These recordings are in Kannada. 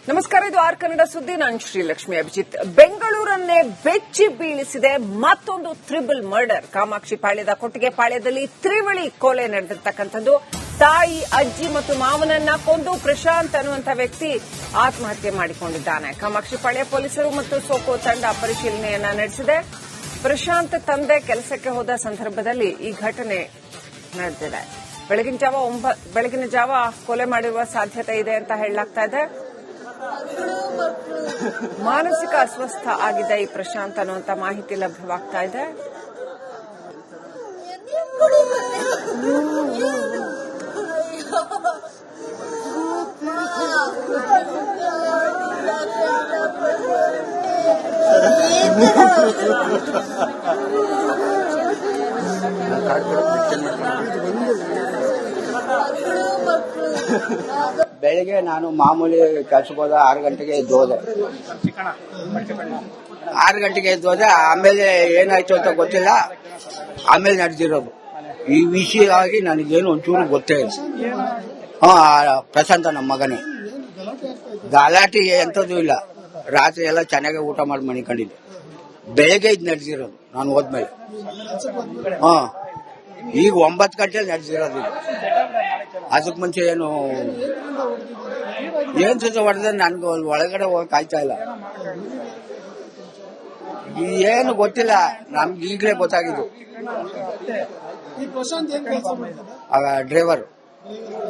ನಮಸ್ಕಾರ, ಇದು ಆರ್ ಕನ್ನಡ ಸುದ್ದಿ. ನಾನು ಶ್ರೀಲಕ್ಷ್ಮಿ ಅಭಿಜಿತ್. ಬೆಂಗಳೂರನ್ನೇ ಬೆಚ್ಚಿ ಬೀಳಿಸಿದೆ ಮತ್ತೊಂದು ತ್ರಿಬಲ್ ಮರ್ಡರ್. ಕಾಮಾಕ್ಷಿ ಪಾಳ್ಯದ ಕೊಟ್ಟಿಗೆ ಪಾಳ್ಯದಲ್ಲಿ ತ್ರಿವಳಿ ಕೊಲೆ ನಡೆದಿರ್ತಕ್ಕಂಥದ್ದು. ತಾಯಿ, ಅಜ್ಜಿ ಮತ್ತು ಮಾವನನ್ನ ಕೊಂದು ಪ್ರಶಾಂತ್ ಅನ್ನುವಂಥ ವ್ಯಕ್ತಿ ಆತ್ಮಹತ್ಯೆ ಮಾಡಿಕೊಂಡಿದ್ದಾನೆ. ಕಾಮಾಕ್ಷಿ ಪಾಳ್ಯ ಪೊಲೀಸರು ಮತ್ತು ಸೋಕೋ ತಂಡ ಪರಿಶೀಲನೆಯನ್ನ ನಡೆಸಿದೆ. ಪ್ರಶಾಂತ್ ತಂದೆ ಕೆಲಸಕ್ಕೆ ಹೋದ ಸಂದರ್ಭದಲ್ಲಿ ಈ ಘಟನೆ ನಡೆದಿದೆ. ಬೆಳಗಿನ ಜಾವ ಕೊಲೆ ಮಾಡಿರುವ ಸಾಧ್ಯತೆ ಇದೆ ಅಂತ ಹೇಳಲಾಗ್ತಾ ಇದೆ. ಮಾನಸಿಕ ಅಸ್ವಸ್ಥ ಆಗಿದೆ ಈ ಪ್ರಶಾಂತ್ ಅನ್ನುವಂತ ಮಾಹಿತಿ ಲಭ್ಯವಾಗ್ತಾ ಇದೆ. ಬೆಳಿಗ್ಗೆ ನಾನು ಮಾಮೂಲಿ ಕೆಲಸಕ್ಕೆ ಹೋದ 6 ಗಂಟೆಗೆ ಎದ್ದು ಹೋದೆ. 6 ಗಂಟೆಗೆ ಎದ್ದು ಹೋದೆ. ಆಮೇಲೆ ಏನಾಯ್ತು ಅಂತ ಗೊತ್ತಿಲ್ಲ. ಆಮೇಲೆ ನಡೆದಿರೋದು ಈ ವಿಷಯವಾಗಿ ನನಗೇನು ಒಂಚೂರು ಗೊತ್ತೇ ಇಲ್ಲ. ಪ್ರಶಾಂತ ನಮ್ಮ ಮಗನೇ. ಗಲಾಟೆ ಎಂಥದ್ದು ಇಲ್ಲ. ರಾತ್ರಿ ಎಲ್ಲ ಚೆನ್ನಾಗಿ ಊಟ ಮಾಡಿ ಮನಿಕೊಂಡಿದ್ದೆ. ಬೆಳಗ್ಗೆ ಇದು ನಡೆದಿರೋದು ನಾನು ಹೋದ್ಮೇಲೆ. ಈಗ 9 ಗಂಟೆಲಿ ನಡೆದಿರೋದು. ಅದಕ್ಕೆ ಮುಂಚೆ ಏನು ಹೊಡೆದ್ರೆ ನನ್ಗೆ ಒಳಗಡೆ ಹೋಗಕ್ ಆಯ್ತಾ ಇಲ್ಲ. ಏನು ಗೊತ್ತಿಲ್ಲ. ನಮ್ಗೆ ಈಗಲೇ ಗೊತ್ತಾಗಿದ್ದು. Driver,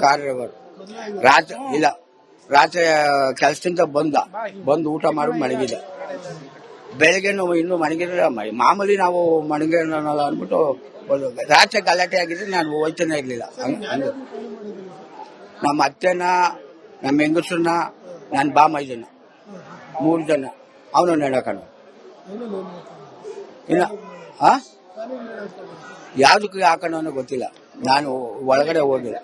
car driver. ರಾತ್ರಿ ಕೆಲಸದಿಂದ ಬಂದು ಊಟ ಮಾಡಿ ಮಲಗಿದೆ. ಬೆಳಗ್ಗೆ ಇನ್ನೂ ಮಣಗಿರಲಿಲ್ಲ. ಮಾಮೂಲಿ ನಾವು ಮಣಗಿರಲ್ಲ ಅಂದ್ಬಿಟ್ಟು ರಾತ್ರಿ ಗಲಾಟೆ ಆಗಿದ್ರೆ ನಾನು ಹೋಯ್ತಾನೆ ಇರ್ಲಿಲ್ಲ. ನಮ್ಮ ಅತ್ತೆನ, ನಮ್ಮ ಹೆಂಗಸರನ್ನ, ನನ್ನ ಬಾಮೈದನ 3 ಜನ ಅವನು ನೆಡಕಣ. ಇನ್ನ ಯಾವ್ದಕ್ಕೆ ಹಾಕೋಣ ಅನ್ನೋ ಗೊತ್ತಿಲ್ಲ. ನಾನು ಒಳಗಡೆ ಹೋಗಿಲ್ಲ.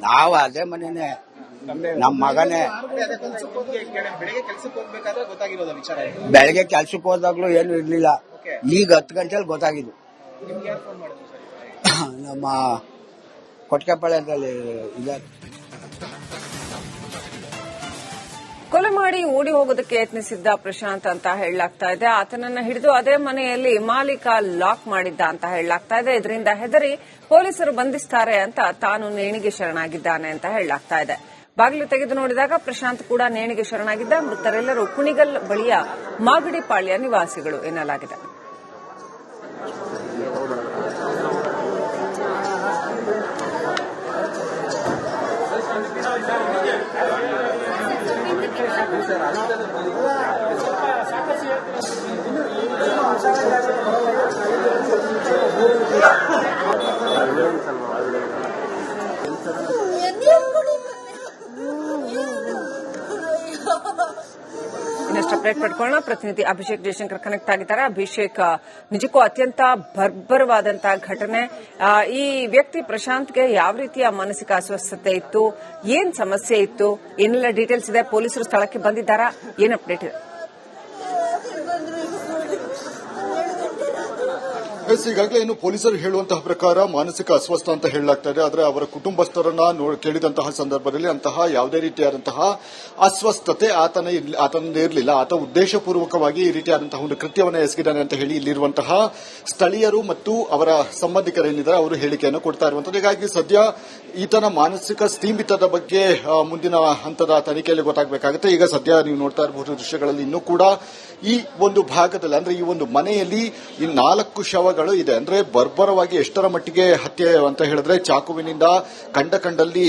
ನಾವು ಅದೇ ಮನೇನೆ, ನಮ್ಮ ಮಗನೇ. ಬೆಳಗ್ಗೆ ಕೆಲ್ಸಕ್ಕೆ ಹೋದಾಗ್ಲೂ ಏನು ಇರ್ಲಿಲ್ಲ. ಈಗ 10 ಗಂಟೆಲಿ ಗೊತ್ತಾಗಿದ್ದು. ನಮ್ಮ ಕೊಟ್ಟಿಗೆಪಾಳ್ಯದಲ್ಲಿ ಇದ್ದಾರೆ. ಕೊಲೆ ಮಾಡಿ ಓಡಿ ಹೋಗೋದಕ್ಕೆ ಯತ್ನಿಸಿದ್ದ ಪ್ರಶಾಂತ್ ಅಂತ ಹೇಳಲಾಗ್ತಾ ಇದೆ. ಆತನನ್ನ ಹಿಡಿದು ಅದೇ ಮನೆಯಲ್ಲಿ ಮಾಲೀಕ ಲಾಕ್ ಮಾಡಿದ್ದ ಅಂತ ಹೇಳಲಾಗ್ತಾ ಇದೆ. ಇದರಿಂದ ಹೆದರಿ ಪೊಲೀಸರು ಬಂಧಿಸ್ತಾರೆ ಅಂತ ತಾನು ನೇಣಿಗೆ ಶರಣಾಗಿದ್ದಾನೆ ಅಂತ ಹೇಳಲಾಗ್ತಾ ಇದೆ. ಬಾಗಿಲು ತೆಗೆದು ನೋಡಿದಾಗ ಪ್ರಶಾಂತ್ ಕೂಡ ನೇಣಿಗೆ ಶರಣಾಗಿದ್ದ. ಮೃತರೆಲ್ಲರೂ ಕುಣಿಗಲ್ ಬಳಿಯ ಮಾಗಡಿ ಪಾಳ್ಯ ನಿವಾಸಿಗಳು ಎನ್ನಲಾಗಿದೆ. ಇನ್ನಷ್ಟು ಅಪ್ಡೇಟ್ ಪಡ್ಕೊಳ್ಳೋಣ. ಪ್ರತಿನಿಧಿ ಅಭಿಷೇಕ್ ಜಯಶಂಕರ್ ಕನೆಕ್ಟ್ ಆಗಿದ್ದಾರೆ. ಅಭಿಷೇಕ್, ನಿಜಕ್ಕೂ ಅತ್ಯಂತ ಬರ್ಬರವಾದಂತಹ ಘಟನೆ. ಈ ವ್ಯಕ್ತಿ ಪ್ರಶಾಂತ್ಗೆ ಯಾವ ರೀತಿಯ ಮಾನಸಿಕ ಅಸ್ವಸ್ಥತೆ ಇತ್ತು, ಏನ್ ಸಮಸ್ಯೆ ಇತ್ತು, ಏನೆಲ್ಲ ಡೀಟೇಲ್ಸ್ ಇದೆ? ಪೊಲೀಸರು ಸ್ಥಳಕ್ಕೆ ಬಂದಿದ್ದಾರಾ? ಏನ್ ಅಪ್ಡೇಟ್ ಇದೆ? ಈಗಾಗಲೇ ಏನು ಪೊಲೀಸರು ಹೇಳುವಂತಹ ಪ್ರಕಾರ ಮಾನಸಿಕ ಅಸ್ವಸ್ಥ ಅಂತ ಹೇಳಲಾಗ್ತಾ ಇದೆ. ಆದರೆ ಅವರ ಕುಟುಂಬಸ್ಥರನ್ನ ಕೇಳಿದಂತಹ ಸಂದರ್ಭದಲ್ಲಿ ಅಂತಹ ಯಾವುದೇ ರೀತಿಯಾದಂತಹ ಅಸ್ವಸ್ಥತೆ ಆತನಿರಲಿಲ್ಲ. ಆತ ಉದ್ದೇಶಪೂರ್ವಕವಾಗಿ ಈ ರೀತಿಯಾದಂತಹ ಒಂದು ಕೃತ್ಯವನ್ನು ಎಸಗಿದ್ದಾನೆ ಅಂತ ಹೇಳಿ ಇಲ್ಲಿರುವಂತಹ ಸ್ಥಳೀಯರು ಮತ್ತು ಅವರ ಸಂಬಂಧಿಕರೇನಿದ್ದಾರೆ ಅವರು ಹೇಳಿಕೆಯನ್ನು ಕೊಡ್ತಾ ಇರುವಂತದ್ದು. ಹೀಗಾಗಿ ಸದ್ಯ ಈತನ ಮಾನಸಿಕ ಸ್ಥಿಮಿತದ ಬಗ್ಗೆ ಮುಂದಿನ ಹಂತದ ತನಿಖೆಯಲ್ಲಿ ಗೊತ್ತಾಗಬೇಕಾಗುತ್ತೆ. ಈಗ ಸದ್ಯ ನೀವು ನೋಡ್ತಾ ಇರಬಹುದು ದೃಶ್ಯಗಳಲ್ಲಿ ಇನ್ನೂ ಕೂಡ ಈ ಒಂದು ಭಾಗದಲ್ಲಿ, ಅಂದ್ರೆ ಈ ಒಂದು ಮನೆಯಲ್ಲಿ ಈ 4 ಶವಗಳು ಇದೆ. ಅಂದ್ರೆ ಬರ್ಬರವಾಗಿ ಎಷ್ಟರ ಮಟ್ಟಿಗೆ ಹತ್ಯೆ ಅಂತ ಹೇಳಿದ್ರೆ ಚಾಕುವಿನಿಂದ ಕಂಡಲ್ಲಿ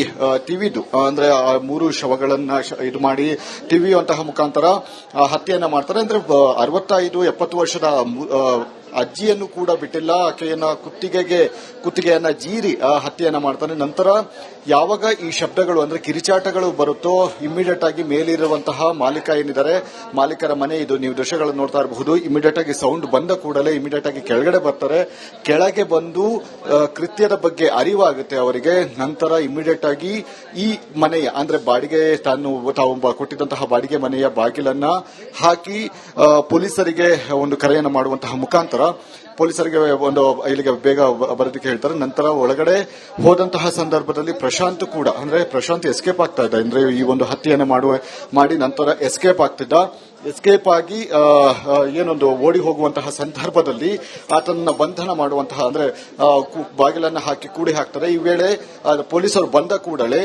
ತಿವಿದು, ಅಂದ್ರೆ 3 ಶವಗಳನ್ನ ಇದು ಮಾಡಿ ತಿವಿಯುವಂತಹ ಮುಖಾಂತರ ಹತ್ಯೆಯನ್ನ ಮಾಡ್ತಾರೆ. ಅಂದ್ರೆ 65-70 ವರ್ಷದ ಅಜ್ಜಿಯನ್ನು ಕೂಡ ಬಿಟ್ಟಿಲ್ಲ. ಆಕೆಯನ್ನ ಕುತ್ತಿಗೆಯನ್ನ ಜೀರಿ ಹತ್ಯೆಯನ್ನ ಮಾಡ್ತಾನೆ. ನಂತರ ಯಾವಾಗ ಈ ಶಬ್ದಗಳು ಅಂದ್ರೆ ಕಿರಿಚಾಟಗಳು ಬರುತ್ತೋ ಇಮಿಡಿಯೇಟ್ ಆಗಿ ಮೇಲಿರುವಂತಹ ಮಾಲೀಕ ಏನಿದ್ದಾರೆ, ಮಾಲೀಕರ ಮನೆ ಇದು, ನೀವು ದೃಶ್ಯಗಳನ್ನು ನೋಡ್ತಾ ಇರಬಹುದು. ಇಮಿಡಿಯೇಟ್ ಆಗಿ ಸೌಂಡ್ ಬಂದ ಕೂಡಲೇ ಇಮಿಡಿಯೇಟ್ ಆಗಿ ಕೆಳಗಡೆ ಬರ್ತಾರೆ. ಕೆಳಗೆ ಬಂದು ಕೃತ್ಯದ ಬಗ್ಗೆ ಅರಿವಾಗುತ್ತೆ ಅವರಿಗೆ. ನಂತರ ಇಮಿಡಿಯೇಟ್ ಆಗಿ ಈ ಮನೆಯ ಅಂದ್ರೆ ಬಾಡಿಗೆ ತಾವು ಕೊಟ್ಟಿದ್ದಂತಹ ಬಾಡಿಗೆ ಮನೆಯ ಬಾಗಿಲನ್ನ ಹಾಕಿ ಪೊಲೀಸರಿಗೆ ಒಂದು ಕರೆಯನ್ನು ಮಾಡುವಂತಹ ಮುಖಾಂತರ ಪೊಲೀಸರಿಗೆ ಒಂದು ಇಲ್ಲಿಗೆ ಬೇಗ ಬರೋದಕ್ಕೆ ಹೇಳ್ತಾರೆ. ನಂತರ ಒಳಗಡೆ ಹೋದಂತಹ ಸಂದರ್ಭದಲ್ಲಿ ಪ್ರಶಾಂತ್ ಕೂಡ ಅಂದ್ರೆ ಪ್ರಶಾಂತ್ ಎಸ್ಕೇಪ್ ಆಗ್ತಾ ಇದ್ದ, ಅಂದ್ರೆ ಈ ಒಂದು ಹತ್ಯೆಯನ್ನು ಮಾಡಿ ನಂತರ ಎಸ್ಕೇಪ್ ಆಗ್ತಿದ್ದ. ಎಸ್ಕೇಪ್ ಆಗಿ ಏನೊಂದು ಓಡಿ ಹೋಗುವಂತಹ ಸಂದರ್ಭದಲ್ಲಿ ಆತನ ಬಂಧನ ಮಾಡುವಂತಹ ಅಂದ್ರೆ ಬಾಗಿಲನ್ನು ಹಾಕಿ ಕೂಡಿ ಹಾಕ್ತಾರೆ. ಈ ವೇಳೆ ಪೊಲೀಸರು ಬಂದ ಕೂಡಲೇ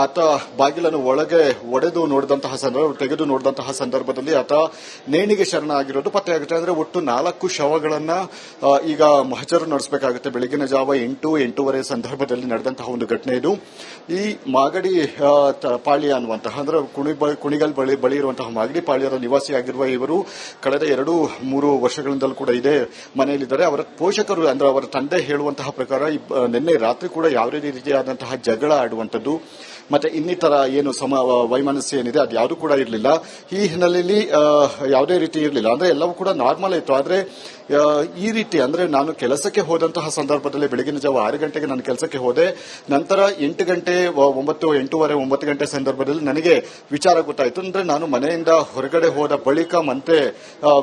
ಆತ ಬಾಗಿಲನ್ನು ಒಳಗೆ ಒಡೆದು ನೋಡಿದಂತಹ ತೆಗೆದು ನೋಡಿದಂತಹ ಸಂದರ್ಭದಲ್ಲಿ ಆತ ನೇಣಿಗೆ ಶರಣಾಗಿರೋದು ಪತ್ತೆಯಾಗುತ್ತೆ. ಅಂದ್ರೆ ಒಟ್ಟು 4 ಶವಗಳನ್ನ ಈಗ ಮಹಜರು ನಡೆಸಬೇಕಾಗುತ್ತೆ. ಬೆಳಗಿನ ಜಾವ 8-8:30 ಸಂದರ್ಭದಲ್ಲಿ ನಡೆದಂತಹ ಒಂದು ಘಟನೆ ಇದು. ಈ ಮಾಗಡಿ ಪಾಳ್ಯ ಅನ್ನುವಂತಹ ಅಂದ್ರೆ ಕುಣಿಗಲ್ ಬಳಿ ಇರುವಂತಹ ಮಾಗಡಿ ಪಾಳ್ಯದ ನಿವಾಸಿಯಾಗಿರುವ ಇವರು ಕಳೆದ 2-3 ವರ್ಷಗಳಿಂದಲೂ ಕೂಡ ಇದೇ ಮನೆಯಲ್ಲಿದ್ದಾರೆ. ಅವರ ಪೋಷಕರು ಅಂದ್ರೆ ಅವರ ತಂದೆ ಹೇಳುವಂತಹ ಪ್ರಕಾರ ನಿನ್ನೆ ರಾತ್ರಿ ಕೂಡ ಯಾವುದೇ ರೀತಿಯಾದಂತಹ ಜಗಳ ಆಡುವಂತದ್ದು ಮತ್ತೆ ಇನ್ನಿತರ ಏನು ವೈಮನಸ್ಸು ಏನಿದೆ ಅದು ಯಾವುದು ಕೂಡ ಇರಲಿಲ್ಲ. ಈ ಹಿನ್ನೆಲೆಯಲ್ಲಿ ಯಾವುದೇ ರೀತಿ ಇರಲಿಲ್ಲ, ಅಂದ್ರೆ ಎಲ್ಲವೂ ಕೂಡ ನಾರ್ಮಲ್ ಇತ್ತು. ಆದ್ರೆ ಈ ರೀತಿ ಅಂದ್ರೆ ನಾನು ಕೆಲಸಕ್ಕೆ ಹೋದಂತಹ ಸಂದರ್ಭದಲ್ಲಿ ಬೆಳಗಿನ ಜಾವ 6 ಗಂಟೆಗೆ ನಾನು ಕೆಲಸಕ್ಕೆ ಹೋದೆ. ನಂತರ 8 ಗಂಟೆ 8:30-9 ಗಂಟೆ ಸಂದರ್ಭದಲ್ಲಿ ನನಗೆ ವಿಚಾರ ಗೊತ್ತಾಯಿತು. ಅಂದ್ರೆ ನಾನು ಮನೆಯಿಂದ ಹೊರಗಡೆ ಹೋದ ಬಳಿಕ ಮತ್ತೆ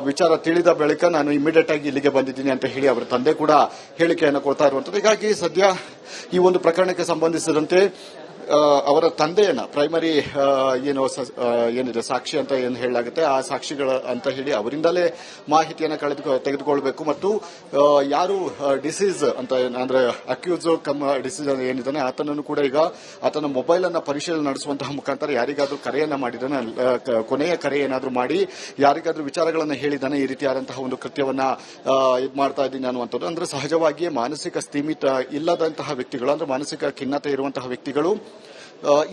ವಿಚಾರ ತಿಳಿದ ಬಳಿಕ ನಾನು ಇಮಿಡಿಯೇಟ್ ಆಗಿ ಇಲ್ಲಿಗೆ ಬಂದಿದ್ದೀನಿ ಅಂತ ಹೇಳಿ ಅವರ ತಂದೆ ಕೂಡ ಹೇಳಿಕೆಯನ್ನು ಕೊಡ್ತಾ ಇರುವಂತದ್ದು. ಹೀಗಾಗಿ ಸದ್ಯ ಈ ಒಂದು ಪ್ರಕರಣಕ್ಕೆ ಸಂಬಂಧಿಸಿದಂತೆ ಅವರ ತಂದೆಯನ್ನ ಪ್ರೈಮರಿ ಏನಿದೆ ಸಾಕ್ಷಿ ಅಂತ ಏನು ಹೇಳಲಾಗುತ್ತೆ ಆ ಸಾಕ್ಷಿಗಳ ಅಂತ ಹೇಳಿ ಅವರಿಂದಲೇ ಮಾಹಿತಿಯನ್ನು ತೆಗೆದುಕೊಳ್ಬೇಕು. ಮತ್ತು ಯಾರು ಡಿಸೀಸ್ ಅಂತ ಅಂದ್ರೆ ಅಕ್ಯೂಸ್ ಡಿಸೀಸ್ ಏನಿದ್ದಾನೆ ಆತನನ್ನು ಕೂಡ ಈಗ ಆತನ ಮೊಬೈಲ್ ಅನ್ನ ಪರಿಶೀಲನೆ ನಡೆಸುವಂತಹ ಮುಖಾಂತರ ಯಾರಿಗಾದ್ರೂ ಕರೆಯನ್ನ ಮಾಡಿದಾನೆ, ಕೊನೆಯ ಕರೆ ಏನಾದ್ರೂ ಮಾಡಿ ಯಾರಿಗಾದ್ರೂ ವಿಚಾರಗಳನ್ನು ಹೇಳಿದಾನೆ, ಈ ರೀತಿಯಾದಂತಹ ಒಂದು ಕೃತ್ಯವನ್ನ ಮಾಡ್ತಾ ಇದ್ದೀನಿ ಅನ್ನುವಂಥದ್ದು. ಅಂದ್ರೆ ಸಹಜವಾಗಿಯೇ ಮಾನಸಿಕ ಸ್ಥಿಮಿತ ಇಲ್ಲದಂತಹ ವ್ಯಕ್ತಿಗಳು ಅಂದ್ರೆ ಮಾನಸಿಕ ಖಿನ್ನತೆ ಇರುವಂತಹ ವ್ಯಕ್ತಿಗಳು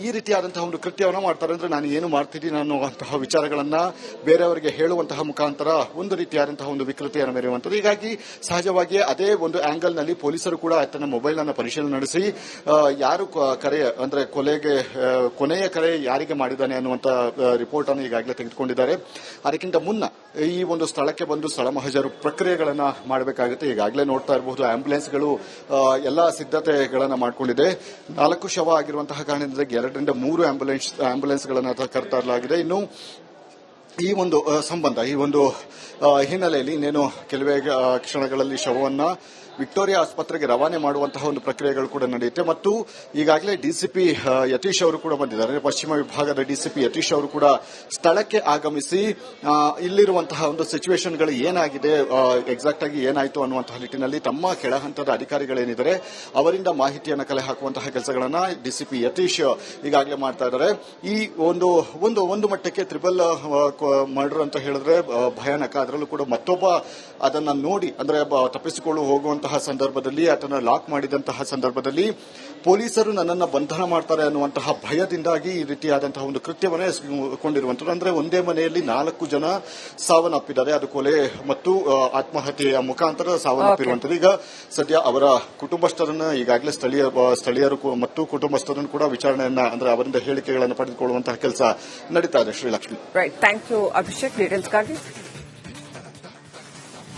ಈ ರೀತಿಯಾದಂತಹ ಒಂದು ಕೃತ್ಯವನ್ನು ಮಾಡ್ತಾರೆ. ಅಂದ್ರೆ ನಾನು ಏನು ಮಾಡ್ತಿದ್ದೀನಿ ಅನ್ನುವಂತಹ ವಿಚಾರಗಳನ್ನ ಬೇರೆಯವರಿಗೆ ಹೇಳುವಂತಹ ಮುಖಾಂತರ ಒಂದು ರೀತಿಯಾದಂತಹ ಒಂದು ವಿಕೃತಿಯನ್ನು ಮೆರೆಯುವಂಥದ್ದು. ಹೀಗಾಗಿ ಸಹಜವಾಗಿಯೇ ಅದೇ ಒಂದು ಆಂಗಲ್ ನಲ್ಲಿ ಪೊಲೀಸರು ಕೂಡ ಆತನ ಮೊಬೈಲ್ ಅನ್ನು ಪರಿಶೀಲನೆ ನಡೆಸಿ ಯಾರು ಕರೆ ಅಂದ್ರೆ ಕೊನೆಯ ಕರೆ ಯಾರಿಗೆ ಮಾಡಿದ್ದಾನೆ ಅನ್ನುವಂತ ರಿಪೋರ್ಟ್ ಅನ್ನು ಈಗಾಗಲೇ ತೆಗೆದುಕೊಂಡಿದ್ದಾರೆ. ಅದಕ್ಕಿಂತ ಮುನ್ನ ಈ ಒಂದು ಸ್ಥಳಕ್ಕೆ ಬಂದು ಸ್ಥಳ ಮಹಜರು ಪ್ರಕ್ರಿಯೆಗಳನ್ನ ಮಾಡಬೇಕಾಗುತ್ತೆ. ಈಗಾಗಲೇ ನೋಡ್ತಾ ಇರಬಹುದು ಆಂಬ್ಯುಲೆನ್ಸ್ಗಳು ಎಲ್ಲಾ ಸಿದ್ಧತೆಗಳನ್ನ ಮಾಡಿಕೊಂಡಿದೆ. 4 ಶವ ಆಗಿರುವಂತಹ ಕಾರಣದಿಂದ 2-3 ಆಂಬ್ಯುಲೆನ್ಸ್ಗಳನ್ನು ಕರೆತರಲಾಗಿದೆ. ಇನ್ನು ಈ ಒಂದು ಈ ಒಂದು ಹಿನ್ನೆಲೆಯಲ್ಲಿ ಇನ್ನೇನು ಕೆಲವೇ ಕ್ಷಣಗಳಲ್ಲಿ ಶವವನ್ನ ವಿಕ್ಟೋರಿಯಾ ಆಸ್ಪತ್ರೆಗೆ ರವಾನೆ ಮಾಡುವಂತಹ ಒಂದು ಪ್ರಕ್ರಿಯೆಗಳು ಕೂಡ ನಡೆಯುತ್ತೆ. ಮತ್ತು ಈಗಾಗಲೇ ಡಿಸಿಪಿ ಯತೀಶ್ ಅವರು ಕೂಡ ಬಂದಿದ್ದಾರೆ. ಪಶ್ಚಿಮ ವಿಭಾಗದ ಡಿಸಿಪಿ ಯತೀಶ್ ಅವರು ಕೂಡ ಸ್ಥಳಕ್ಕೆ ಆಗಮಿಸಿ ಇಲ್ಲಿರುವಂತಹ ಒಂದು ಸಿಚುವೇಶನ್ಗಳು ಏನಾಗಿದೆ, ಎಕ್ಸಾಕ್ಟ್ ಆಗಿ ಏನಾಯಿತು ಅನ್ನುವಂತಹ ನಿಟ್ಟಿನಲ್ಲಿ ತಮ್ಮ ಕೆಳ ಹಂತದ ಅಧಿಕಾರಿಗಳೇನಿದ್ದಾರೆ ಅವರಿಂದ ಮಾಹಿತಿಯನ್ನು ಕಲೆ ಹಾಕುವಂತಹ ಕೆಲಸಗಳನ್ನ ಡಿಸಿಪಿ ಯತೀಶ್ ಈಗಾಗಲೇ ಮಾಡ್ತಾ ಇದ್ದಾರೆ. ಈ ಒಂದು ಮಟ್ಟಕ್ಕೆ ತ್ರಿಬಲ್ ಮರ್ಡರ್ ಅಂತ ಹೇಳಿದ್ರೆ ಭಯಾನಕ. ಅದರಲ್ಲೂ ಕೂಡ ಮತ್ತೊಬ್ಬ ಅದನ್ನ ನೋಡಿ ಅಂದ್ರೆ ತಪ್ಪಿಸಿಕೊಳ್ಳು ಹೋಗುವಂತಹ ಸಂದರ್ಭದಲ್ಲಿ ಆತನ ಲಾಕ್ ಮಾಡಿದಂತಹ ಸಂದರ್ಭದಲ್ಲಿ ಪೊಲೀಸರು ನನ್ನನ್ನು ಬಂಧನ ಮಾಡ್ತಾರೆ ಅನ್ನುವಂತಹ ಭಯದಿಂದಾಗಿ ಈ ರೀತಿಯಾದಂತಹ ಒಂದು ಕೃತ್ಯವನ್ನು ಎಸಗಿಕೊಂಡಿರುವಂತದ್ದು. ಅಂದ್ರೆ ಒಂದೇ ಮನೆಯಲ್ಲಿ 4 ಜನ ಸಾವನ್ನಪ್ಪಿದ್ದಾರೆ. ಅದು ಕೊಲೆ ಮತ್ತು ಆತ್ಮಹತ್ಯೆಯ ಮುಖಾಂತರ ಸಾವನ್ನಪ್ಪಿರುವಂತದ್ದು. ಈಗ ಸದ್ಯ ಅವರ ಕುಟುಂಬಸ್ಥರನ್ನ ಈಗಾಗಲೇ ಸ್ಥಳೀಯರು ಮತ್ತು ಕುಟುಂಬಸ್ಥರನ್ನು ಕೂಡ ವಿಚಾರಣೆಯನ್ನ ಅಂದ್ರೆ ಅವರಿಂದ ಹೇಳಿಕೆಗಳನ್ನು ಪಡೆದುಕೊಳ್ಳುವಂತಹ ಕೆಲಸ ನಡೀತಾ ಇದೆ. Srilakshmi, thank you Abhishek ಡೀಟೇಲ್ಸ್ಗಾಗಿ.